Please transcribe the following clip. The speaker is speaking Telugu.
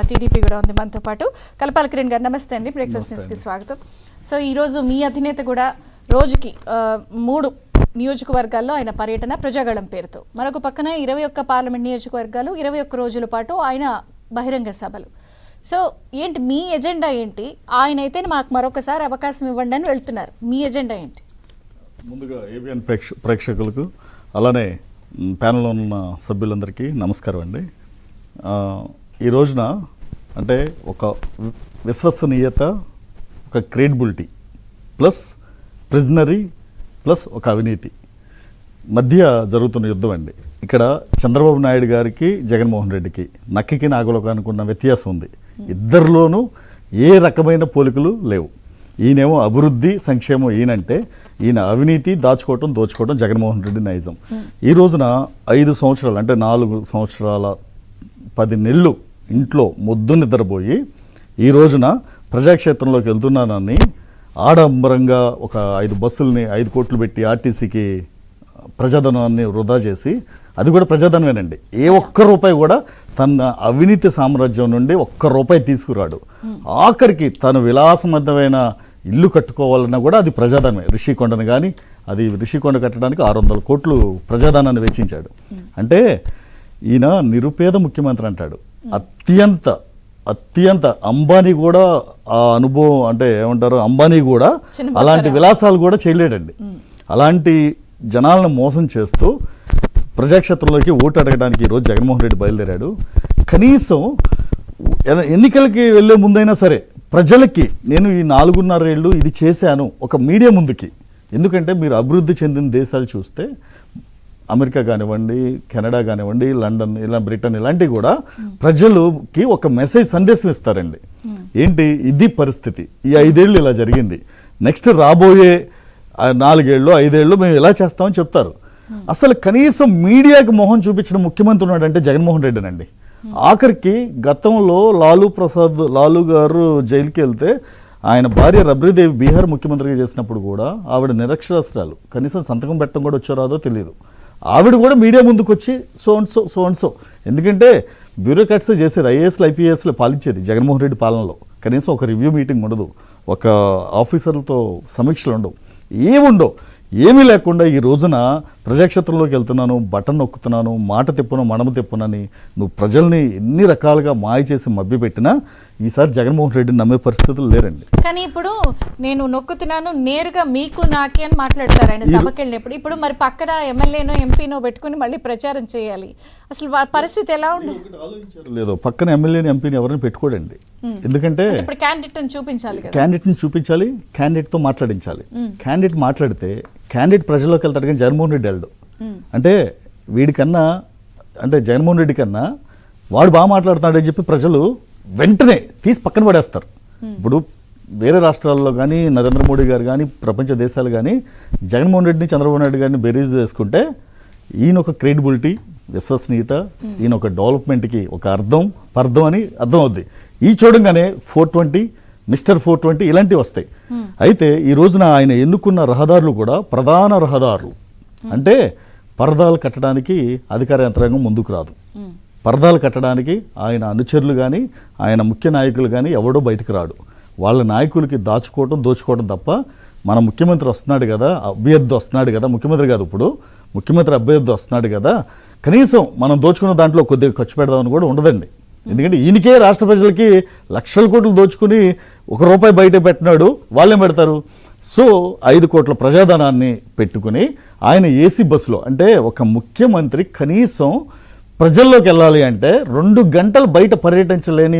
టీడీపీ కూడా ఉంది మనతో పాటు. కలపాల కిరణ్ గారు నమస్తే అండి, బ్రేక్ఫాస్ట్ న్యూస్కి స్వాగతం. సో ఈరోజు మీ అధినేత కూడా రోజుకి 3 నియోజకవర్గాల్లో ఆయన పర్యటన ప్రజాగళం పేరుతో, మరొక పక్కన 21 పార్లమెంట్ నియోజకవర్గాలు 21 రోజుల పాటు ఆయన బహిరంగ సభలు. సో ఏంటి మీ ఎజెండా ఏంటి? ఆయన అయితే మాకు మరొకసారి అవకాశం ఇవ్వండి అని వెళ్తున్నారు. మీ ఎజెండా ఏంటి? ముందుగా ఏబిఎన్ ప్రేక్షకులకు అలానే ప్యానెల్లో ఉన్న సభ్యులందరికీ నమస్కారం అండి. ఈ రోజున అంటే ఒక విశ్వసనీయత, ఒక క్రెడిబిలిటీ ప్లస్ ప్రిజనరీ ప్లస్ ఒక అవినీతి మధ్య జరుగుతున్న యుద్ధం అండి. ఇక్కడ చంద్రబాబు నాయుడు గారికి జగన్మోహన్ రెడ్డికి నక్కికి నాగలోకానికి ఉన్న వ్యత్యాసం ఉంది. ఇద్దరిలోనూ ఏ రకమైన పోలికలు లేవు. ఈయనేమో అభివృద్ధి సంక్షేమం ఈయనంటే, ఈయన అవినీతి దోచుకోవటం జగన్మోహన్ రెడ్డి నైజం. ఈ రోజున 5 సంవత్సరాలు అంటే 4 సంవత్సరాల 10 నెలలు ఇంట్లో మొద్దు నిద్రపోయి ఈ రోజున ప్రజాక్షేత్రంలోకి వెళ్తున్నానని ఆడంబరంగా ఒక 5 బస్సుల్ని 5 కోట్లు పెట్టి ఆర్టీసీకి ప్రజాధనాన్ని వృధా చేసి, అది కూడా ప్రజాధనమేనండి, ఏ ఒక్క రూపాయి కూడా తన అవినీతి సామ్రాజ్యం నుండి ఒక్క రూపాయి తీసుకురాడు. ఆఖరికి తను విలాసవంతమైన ఇల్లు కట్టుకోవాలన్నా కూడా అది ప్రజాధనమే. రిషికొండను కానీ అది రిషికొండ కట్టడానికి 600 కోట్లు ప్రజాధనాన్ని వెచ్చించాడు. అంటే ఈయన నిరుపేద ముఖ్యమంత్రి అంటాడు. అత్యంత అంబానీ కూడా ఆ అనుభవం అంటే ఏమంటారు, అంబానీ కూడా అలాంటి విలాసాలు కూడా చేయలేడండి. అలాంటి జనాలను మోసం చేస్తూ ప్రజాక్షేత్రంలోకి ఓటు అడగడానికి ఈరోజు జగన్మోహన్ రెడ్డి బయలుదేరాడు. కనీసం ఎన్నికలకి వెళ్ళే ముందైనా సరే ప్రజలకి నేను ఈ 4.5 ఏళ్ళు ఇది చేశాను ఒక మీడియా ముందుకి. ఎందుకంటే మీరు అభివృద్ధి చెందిన దేశాలు చూస్తే అమెరికా కానివ్వండి, కెనడా కానివ్వండి, లండన్ ఇలా బ్రిటన్ ఇలాంటివి కూడా ప్రజలకి ఒక మెసేజ్ సందేశం ఇస్తారండి. ఏంటి ఇది పరిస్థితి, ఈ 5 ఏళ్ళు ఇలా జరిగింది, నెక్స్ట్ రాబోయే 4 ఏళ్ళు 5 ఏళ్ళు మేము ఇలా చేస్తామని చెప్తారు. అసలు కనీసం మీడియాకి మొహం చూపించిన ముఖ్యమంత్రి ఉన్నాడంటే జగన్మోహన్ రెడ్డినండి. ఆఖరికి గతంలో లాలూ గారు జైలుకి వెళ్తే ఆయన భార్య రబ్రీదేవి బీహార్ ముఖ్యమంత్రిగా చేసినప్పుడు కూడా ఆవిడ నిరక్షరాస్త్రాలు, కనీసం సంతకం పెట్టడం కూడా వచ్చారాదో తెలియదు. ఆవిడ కూడా మీడియా ముందుకు వచ్చి సో ఎందుకంటే బ్యూరోక్రాట్స్ చేసేది, ఐఏఎస్లు ఐపీఎస్లు పాలించేది జగన్మోహన్ రెడ్డి పాలనలో. కనీసం ఒక రివ్యూ మీటింగ్ ఉండదు, ఒక ఆఫీసర్లతో సమీక్షలు ఉండవు, ఏముండవు, ఏమీ లేకుండా ఈ రోజున ప్రజాక్షేత్రంలోకి వెళ్తున్నాను, బటన్ నొక్కుతున్నాను, మాట తిప్పును మడమ తిప్పునని నువ్వు ప్రజల్ని ఎన్ని రకాలుగా మాయ చేసి మభ్యపెట్టినా ఈసారి జగన్మోహన్ రెడ్డిని నమ్మే పరిస్థితులు లేరండి. కానీ ఇప్పుడు నేను నొక్కుతున్నాను నేరుగా మీకు నాకే అని మాట్లాడతారు ఆయన సభకి వెళ్ళినప్పుడు. ఇప్పుడు మరి పక్కన ఎమ్మెల్యేనో ఎంపీనో పెట్టుకుని మళ్ళీ ప్రచారం చేయాలి, అసలు పరిస్థితి ఎలా ఉండదు? లేదు, పక్కన ఎమ్మెల్యేని ఎంపీని ఎవరిని పెట్టుకోడండి. ఎందుకంటే ఇప్పుడు క్యాండిడేట్ని చూపించాలి, క్యాండిడేట్ని చూపించాలి, క్యాండిడేట్తో మాట్లాడించాలి. క్యాండిడేట్ మాట్లాడితే క్యాండిడేట్ ప్రజల్లోకి వెళ్తాడు, కానీ జగన్మోహన్ రెడ్డి వెళ్ళడు. అంటే వీడికన్నా అంటే జగన్మోహన్ రెడ్డి కన్నా వాడు బాగా మాట్లాడుతున్నాడని చెప్పి ప్రజలు వెంటనే తీసి పక్కన పడేస్తారు. ఇప్పుడు వేరే రాష్ట్రాల్లో కానీ నరేంద్ర మోడీ గారు కానీ ప్రపంచ దేశాలు కానీ జగన్మోహన్ రెడ్డిని చంద్రబాబు నాయుడు గారిని బెరీజ్ వేసుకుంటే ఈయన ఒక క్రెడిబిలిటీ, విశ్వసనీయత, ఈయన ఒక డెవలప్మెంట్కి ఒక పర్థం అని అర్థం అవుద్ది. ఈ చూడంగానే 420 మిస్టర్ 420 ఇలాంటివి వస్తాయి. అయితే ఈ రోజున ఆయన ఎన్నుకున్న రహదారులు కూడా ప్రధాన రహదారులు. అంటే పరదాలు కట్టడానికి అధికార యంత్రాంగం ముందుకు రాదు. పరదాలు కట్టడానికి ఆయన అనుచరులు కానీ ఆయన ముఖ్య నాయకులు కానీ ఎవడో బయటకు రాడు. వాళ్ళ నాయకులకి దోచుకోవడం తప్ప మన ముఖ్యమంత్రి వస్తున్నాడు కదా, అభ్యర్థి వస్తున్నాడు కదా, ముఖ్యమంత్రి కాదు ఇప్పుడు ముఖ్యమంత్రి అభ్యర్థి వస్తున్నాడు కదా, కనీసం మనం దోచుకున్న దాంట్లో కొద్దిగా ఖర్చు పెడదామని కూడా ఉండదండి. ఎందుకంటే ఈయనకే రాష్ట్ర ప్రజలకి లక్షల కోట్లు దోచుకుని ₹1 బయట పెట్టినాడు, వాళ్ళేం పెడతారు? సో 5 కోట్ల ప్రజాధనాన్ని పెట్టుకుని ఆయన ఏసీ బస్సులో, అంటే ఒక ముఖ్యమంత్రి కనీసం ప్రజల్లోకి వెళ్ళాలి అంటే 2 గంటలు బయట పర్యటించలేని